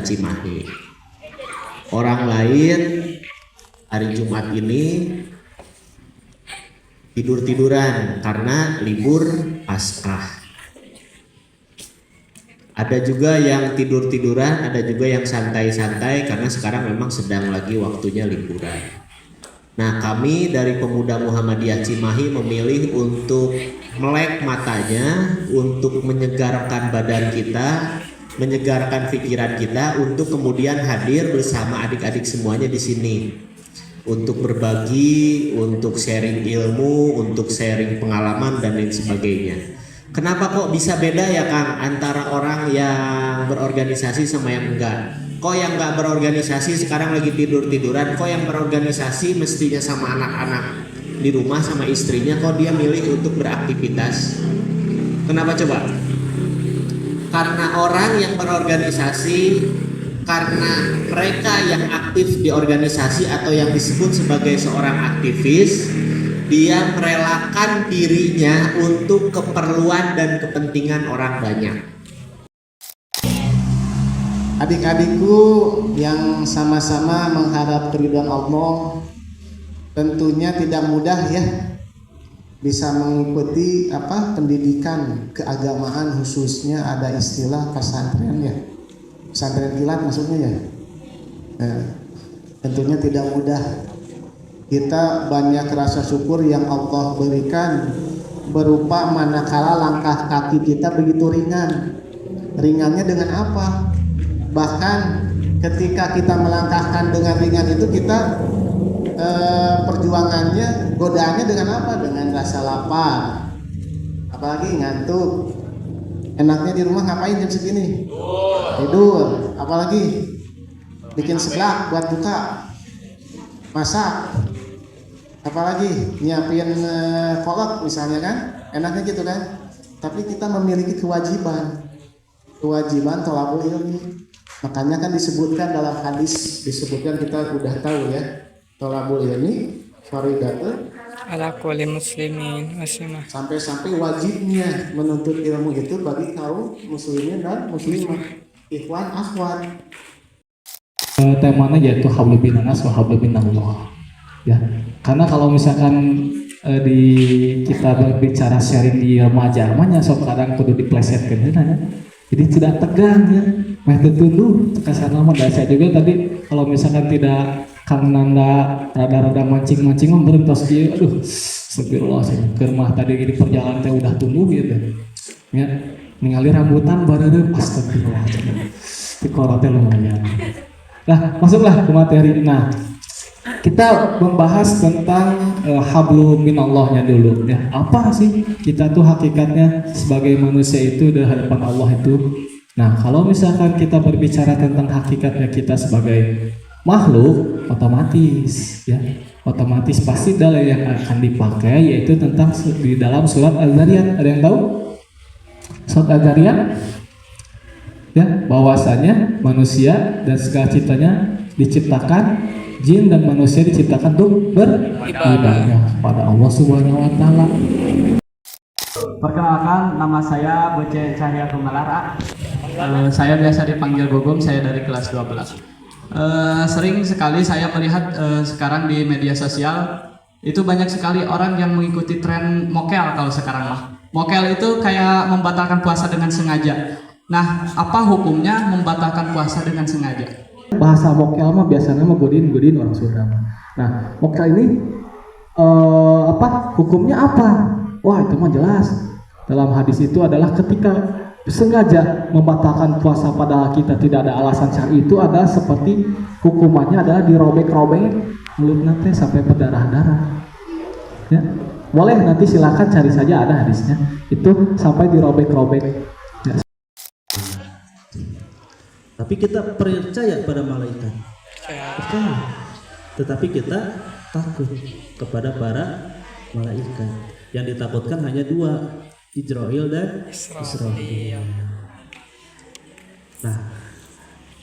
Kota Cimahi. Orang lain hari Jumat ini tidur-tiduran karena libur Paskah. Ada juga yang tidur-tiduran, ada juga yang santai-santai karena sekarang memang sedang lagi waktunya liburan. Nah, kami dari Pemuda Muhammadiyah Cimahi memilih untuk melek matanya, untuk menyegarkan badan kita, menyegarkan pikiran kita, untuk kemudian hadir bersama adik-adik semuanya di sini untuk berbagi, untuk sharing ilmu, untuk sharing pengalaman dan lain sebagainya. Kenapa kok bisa beda ya Kang antara orang yang berorganisasi sama yang enggak? Kok yang enggak berorganisasi sekarang lagi tidur-tiduran, kok yang berorganisasi mestinya sama anak-anak di rumah sama istrinya, kok dia milih untuk beraktivitas? Kenapa coba? Karena orang yang berorganisasi, karena mereka yang aktif di organisasi atau yang disebut sebagai seorang aktivis, dia merelakan dirinya untuk keperluan dan kepentingan orang banyak. Adik-adikku yang sama-sama mengharap keridhaan Allah, tentunya tidak mudah ya bisa mengikuti pendidikan keagamaan, khususnya ada istilah pesantren ya, pesantren kilat maksudnya ya. Tentunya tidak mudah. Kita banyak rasa syukur yang Allah berikan berupa manakala langkah kaki kita begitu ringan. Ringannya dengan apa? Bahkan ketika kita melangkahkan dengan ringan itu kita perjuangannya, godaannya dengan apa? Dengan rasa lapar, apalagi ngantuk. Enaknya di rumah ngapain jam segini? Tidur. Apalagi bikin seblak buat buka, masak, apalagi nyiapin kolak misalnya kan, enaknya gitu kan. Tapi kita memiliki kewajiban thalabul ilmi. Makanya kan disebutkan dalam hadis, disebutkan kita udah tahu ya, thalabul ilmi faridatun ala kulli muslimin muslimah. Sampai-sampai wajibnya menuntut ilmu itu bagi kaum muslimin dan muslimah, ikhwan akhwat. Temanya yaitu hablum minanas wa hablum minallah. Ya, karena kalau misalkan di kita berbicara sharing di remaja, namanya sok kadang kudu diplesetkeun ya. Jadi tidak tegang ya, meh tunduh kasar nama. Dan saya juga tadi kalau misalkan tidak Kang Nanda rada-rada mancing-mancing memberentos dia, aduh, astagfirullah, keur mah tadi di perjalanan teh udah tumbuh gitu. Ya, ningali rambutan bareureum, astagfirullah. Dikorote lumayan. Nah, masuklah ke materi. Nah, kita membahas tentang hablum minallahnya dulu ya. Apa sih kita tuh hakikatnya sebagai manusia itu di hadapan Allah itu? Nah, kalau misalkan kita berbicara tentang hakikatnya kita sebagai makhluk, otomatis pasti dalil yang akan dipakai yaitu tentang di dalam surat Al-Zariyat. Ada yang tahu? Surat Al-Zariyat ya, bahwasanya manusia dan segala ciptanya diciptakan, jin dan manusia diciptakan untuk beribadah pada Allah Subhanahu wa taala. Perkenalkan, nama saya Boce Cahya Kumalara. Saya biasa dipanggil Gugum, saya dari kelas 12. Sering sekali saya melihat sekarang di media sosial itu banyak sekali orang yang mengikuti tren mokel. Kalau sekarang mah mokel itu kayak membatalkan puasa dengan sengaja. Nah, apa hukumnya membatalkan puasa dengan sengaja? Bahasa mokel mah biasanya mah godin orang Sunda. Nah, mokel ini hukumnya apa? Wah, itu mah jelas. Dalam hadis itu adalah ketika sengaja membatalkan puasa pada kita tidak ada alasan syar'i, itu ada seperti hukumannya adalah dirobek-robek mulut nanti sampai berdarah-darah. Ya, boleh nanti silakan cari saja, ada hadisnya. Itu sampai dirobek-robek. Ya. Tapi kita percaya pada malaikat, percaya. Tetapi kita takut kepada para malaikat. Yang ditakutkan hanya dua, Ijrail dan Israfil. Nah,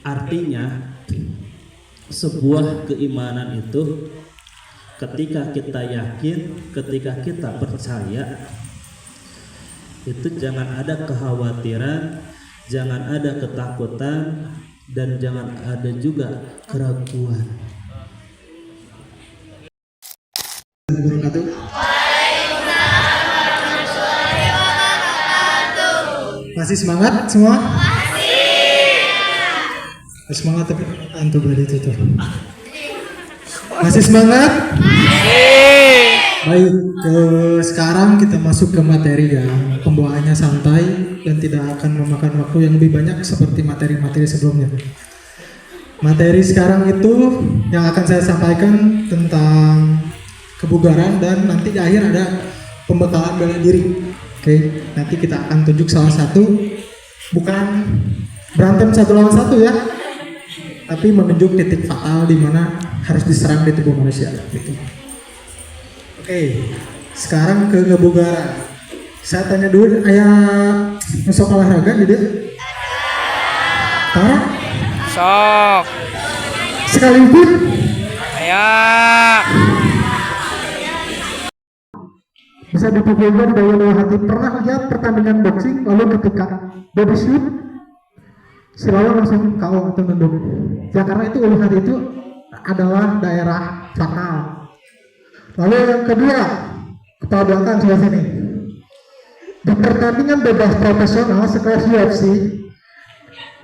artinya sebuah keimanan itu ketika kita yakin, ketika kita percaya, itu jangan ada kekhawatiran, jangan ada ketakutan, dan jangan ada juga keraguan. Masih semangat semua? Masih semangat tapi antum berarti itu tuh. Masih semangat? Baik, sekarang kita masuk ke materi ya. Pembawaannya santai dan tidak akan memakan waktu yang lebih banyak seperti materi-materi sebelumnya. Materi sekarang itu yang akan saya sampaikan tentang kebugaran dan nanti di akhir ada pembekalan bela diri. Oke, nanti kita akan tunjuk salah satu, bukan berantem satu lawan satu ya, tapi menunjuk titik fatal di mana harus diserang di tubuh manusia. Gitu. Oke, sekarang ke kebugaran. Saya tanya dulu, ayah masuk olahraga gitu? Tara? Sok. Sekalipun? Ayak. Bisa dipukulkan daya luar hati. Pernah lihat pertandingan boxing lalu ketika body shoot si lawan langsung KO atau nunduk? Ya karena itu ulu hati itu adalah daerah fatal. Lalu yang kedua, kepala belakang sebelah sini. Di pertandingan bebas profesional sekelas UFC,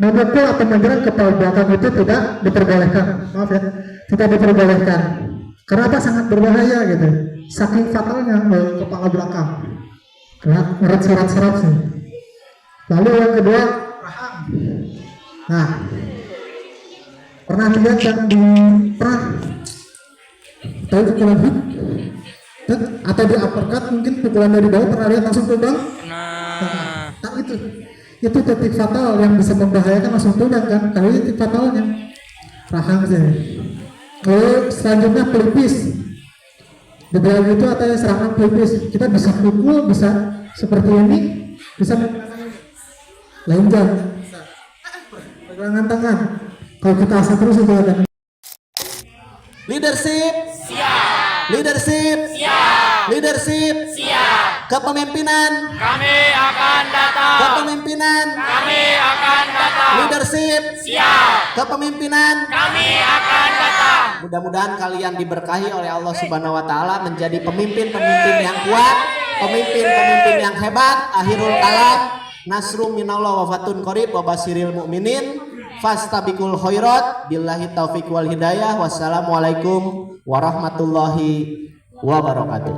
memukul atau menyerang kepala belakang itu tidak diperbolehkan. Maaf ya, tidak diperbolehkan. Karena apa? Sangat berbahaya gitu. Saking fatalnya kepala belakang. Karena ngeret serat-serat sih. Lalu yang kedua, rahang. Nah, pernah lihat yang di pernah tahu pukulan hook atau di uppercut, mungkin pukulan dari bawah pernah lihat langsung tumbang? Nah, itu titik fatal yang bisa membahayakan langsung tumbang kan? Kalau itu titik fatalnya rahang sih. Lalu selanjutnya pelipis. Di belakang itu atau serangan pelipis, kita bisa pukul, bisa seperti ini, bisa lain jam, pegangan tangan. Kalau kita asal terus itu akan Leadership. Siap. Leadership. Siap. Leadership. Siap. Kepemimpinan. Kami akan datang. Kepemimpinan. Kami akan datang. Leadership. Siap. Kepemimpinan. Kami akan datang. Mudah-mudahan kalian diberkahi oleh Allah Subhanahu wa taala menjadi pemimpin-pemimpin yang kuat, pemimpin-pemimpin yang hebat. Akhirul kalam. Nasrum minallah wa fatun qarib wa basiril mu'minin. Fastabiqul khairat billahi taufiq wal hidayah. Wassalamualaikum warahmatullahi wabarakatuh.